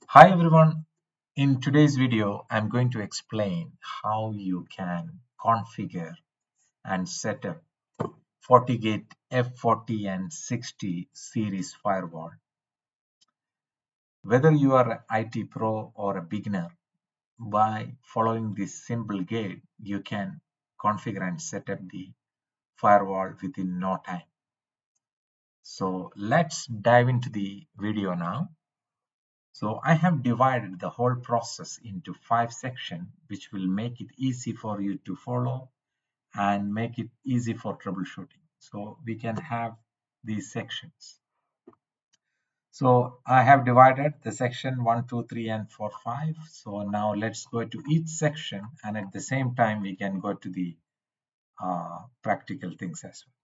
Hi everyone. In today's video, I'm going to explain how you can configure and set up Fortigate F40 and 60 series firewall. Whether you are an IT pro or a beginner, by following this simple guide, you can configure and set up the firewall within no time. So let's dive into the video now. So I have divided the whole process into 5 sections, which will make it easy for you to follow and make it easy for troubleshooting. So we can have these sections. So I have divided the section 1, 2, 3, and 4, 5. So now let's go to each section, and at the same time we can go to the practical things as well.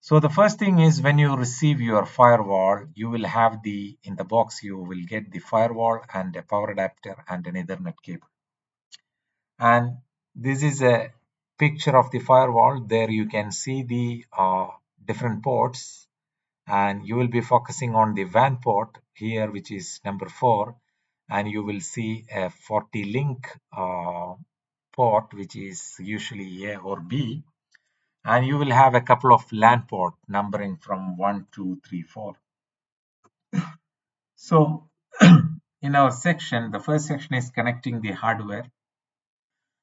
So the first thing is, when you receive your firewall, you will have in the box, you will get the firewall and a power adapter and an Ethernet cable. And this is a picture of the firewall. There you can see the different ports, and you will be focusing on the WAN port here, which is number 4, and you will see a 40 link port, which is usually A or B. And you will have a couple of LAN port numbering from 1, 2, 3, 4. So in our section, the first section is connecting the hardware.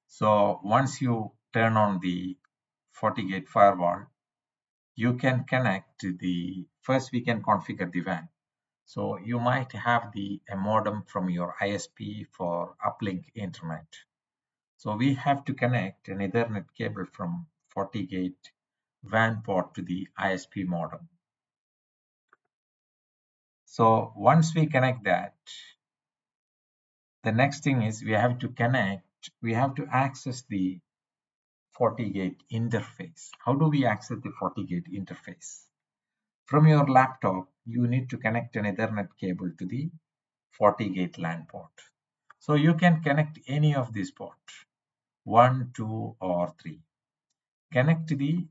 So once you turn on the FortiGate firewall, you can connect first we can configure the WAN. So you might have a modem from your ISP for uplink internet. So we have to connect an Ethernet cable from FortiGate WAN port to the ISP modem. So once we connect that, the next thing is we have to access the FortiGate interface. How do we access the FortiGate interface? From your laptop, you need to connect an Ethernet cable to the FortiGate LAN port. So you can connect any of these ports, 1, 2, or 3. Connect the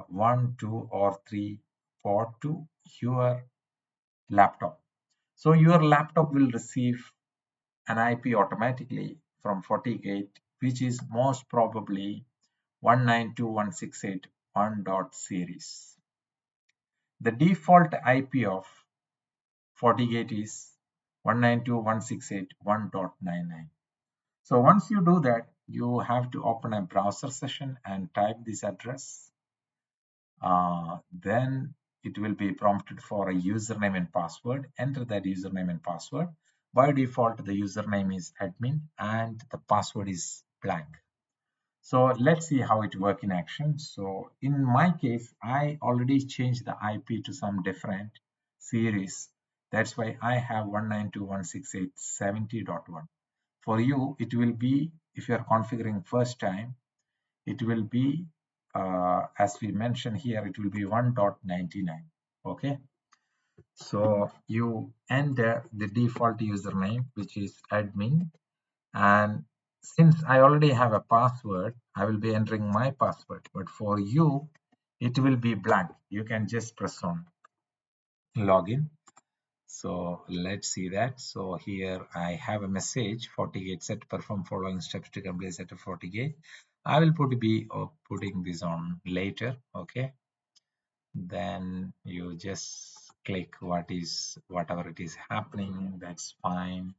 1, 2, or 3 port to your laptop. So your laptop will receive an IP automatically from FortiGate, which is most probably 192.168.1.series. The default IP of FortiGate is 192.168.1.99. So once you do that, you have to open a browser session and type this address. Then it will be prompted for a username and password. Enter that username and password. By default, the username is admin and the password is blank. So let's see how it works in action. So in my case, I already changed the IP to some different series. That's why I have 192.168.70.1. For you, it will be, if you are configuring first time, it will be, as we mentioned here, it will be 1.99. Okay. So you enter the default username, which is admin, and since I already have a password, I will be entering my password, but for you it will be blank. You can just press on login. So let's see that. So here I have a message, FortiGate set to perform following steps to complete set of FortiGate. I will be putting this on later. Okay, then you just click whatever it is happening, that's fine.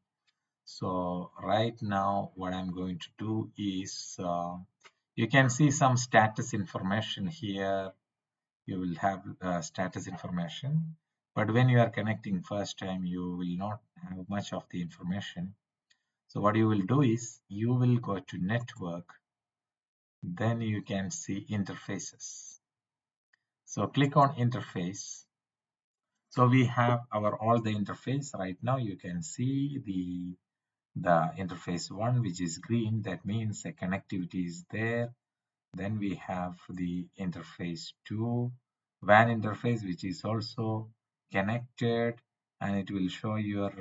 So right now what I'm going to do is, you can see some status information here. You will have status information, but when you are connecting first time, you will not have much of the information. So what you will do is, you will go to network, then you can see interfaces. So click on interface. So we have all the interface right now. You can see the interface 1, which is green. That means the connectivity is there. Then we have the interface 2, WAN interface, which is also connected, and it will show your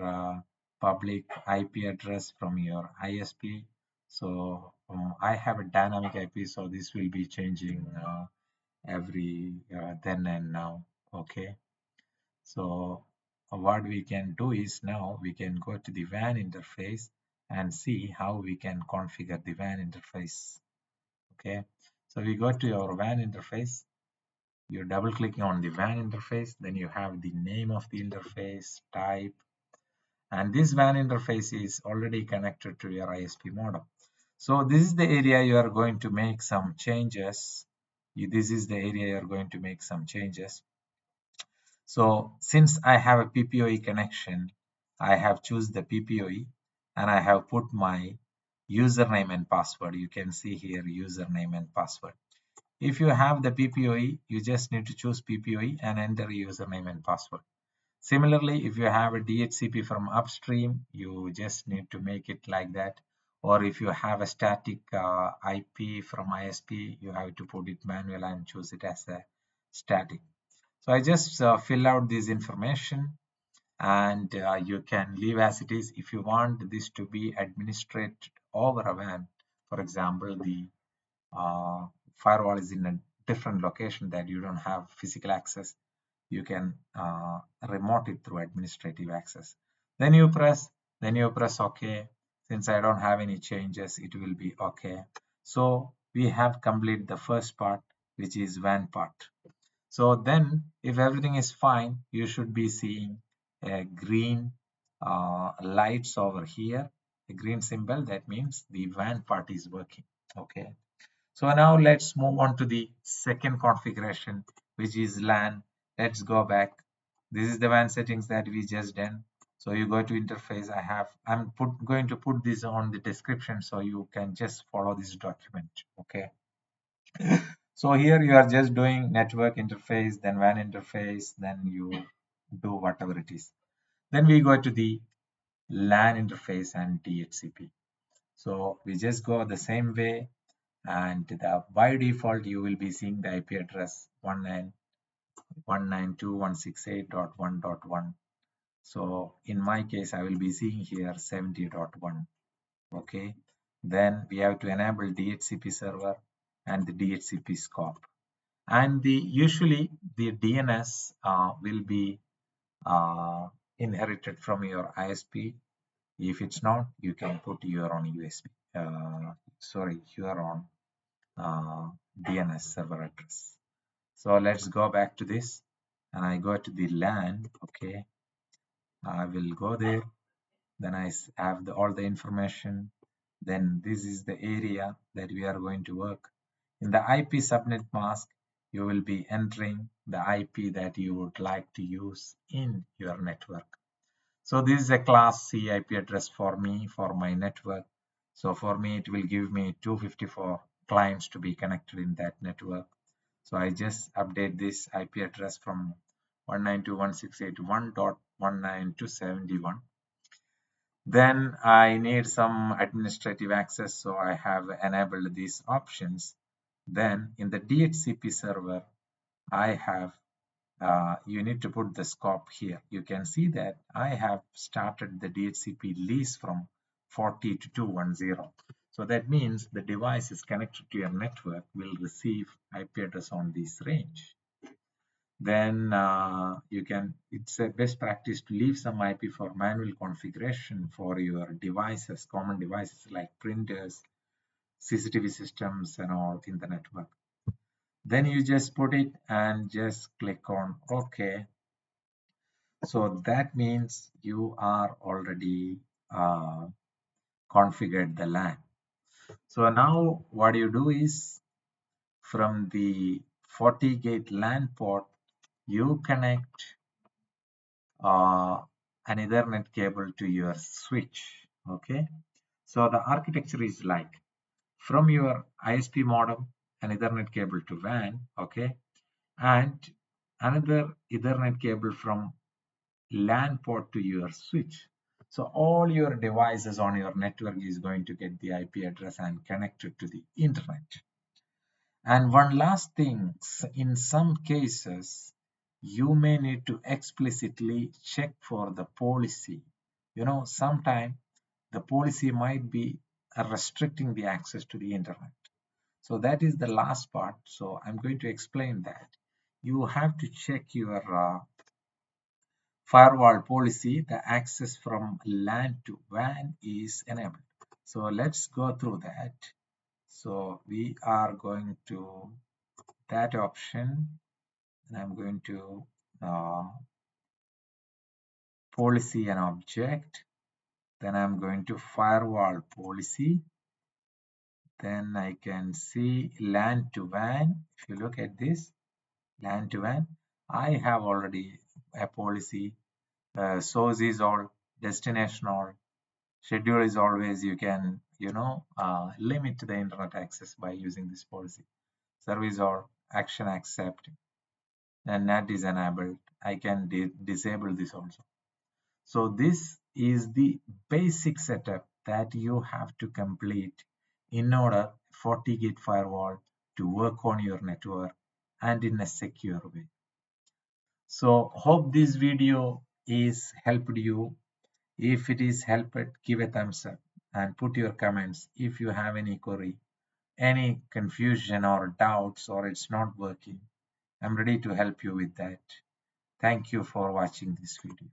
public IP address from your ISP. So I have a dynamic IP, so this will be changing every then and now. Okay, so what we can do is now we can go to the WAN interface and see how we can configure the WAN interface. Okay, so we go to your WAN interface. You're double clicking on the WAN interface, then you have the name of the interface, type, and this WAN interface is already connected to your ISP modem. So this is the area you are going to make some changes. This is the area you're going to make some changes. So since I have a PPOE connection, I have choose the PPOE and I have put my username and password. You can see here username and password. If you have the PPOE, you just need to choose PPOE and enter username and password. Similarly, if you have a DHCP from upstream, you just need to make it like that. Or if you have a static IP from ISP, you have to put it manual and choose it as a static. So I just fill out this information and you can leave as it is. If you want this to be administrated over a WAN, for example, the uh, firewall is in a different location that you don't have physical access, you can remote it through administrative access. Then you press OK. Since I don't have any changes, it will be OK. So we have completed the first part, which is WAN part. So then if everything is fine, you should be seeing a green lights over here, a green symbol. That means the WAN part is working. Okay. So now let's move on to the second configuration, which is LAN. Let's go back. This is the WAN settings that we just done. So you go to interface. I'm going to put this on the description so you can just follow this document. Okay. So here you are just doing network interface, then WAN interface, then you do whatever it is. Then we go to the LAN interface and DHCP. So we just go the same way, and by default you will be seeing the IP address 192.168.1.1. So in my case, I will be seeing here 70.1. Okay. Then we have to enable DHCP server and the DHCP scope. And usually the DNS will be inherited from your ISP. If it's not, you can put your own USB. Your own DNS server address. So let's go back to this, and I go to the LAN. Okay, I will go there. Then I have all the information. Then this is the area that we are going to work. In the IP subnet mask, you will be entering the IP that you would like to use in your network. So this is a class C IP address for me, for my network. So for me, it will give me 254 clients to be connected in that network. So I just update this IP address from 192.168.1.19 to 71. Then I need some administrative access, so I have enabled these options. Then in the DHCP server, I have you need to put the scope here. You can see that I have started the DHCP lease from 40 to 210. So that means the device is connected to your network will receive IP address on this range. Then it's a best practice to leave some IP for manual configuration for your devices, common devices like printers, CCTV systems and all in the network. Then you just put it and just click on OK. So that means you are already configured the LAN. So now what you do is from the FortiGate LAN port, you connect an Ethernet cable to your switch. Okay. So the architecture is like from your ISP modem, an Ethernet cable to WAN. Okay. And another Ethernet cable from LAN port to your switch. So all your devices on your network is going to get the IP address and connected to the internet. And one last thing, in some cases, you may need to explicitly check for the policy. Sometimes the policy might be restricting the access to the internet. So that is the last part. So I'm going to explain that. You have to check your firewall policy, the access from LAN to WAN is enabled. So let's go through that. So we are going to that option, and I'm going to policy and object. Then I'm going to firewall policy. Then I can see LAN to WAN. If you look at this, LAN to WAN, I have already a policy. Source is all, destination all, schedule is always. You can, limit the internet access by using this policy. Service all, action accept, and NAT is enabled. I can disable this also. So this is the basic setup that you have to complete in order FortiGate firewall to work on your network and in a secure way. So hope this video is helped you. If it is helped, give a thumbs up and put your comments if you have any query, any confusion or doubts, or it's not working. I'm ready to help you with that. Thank you for watching this video.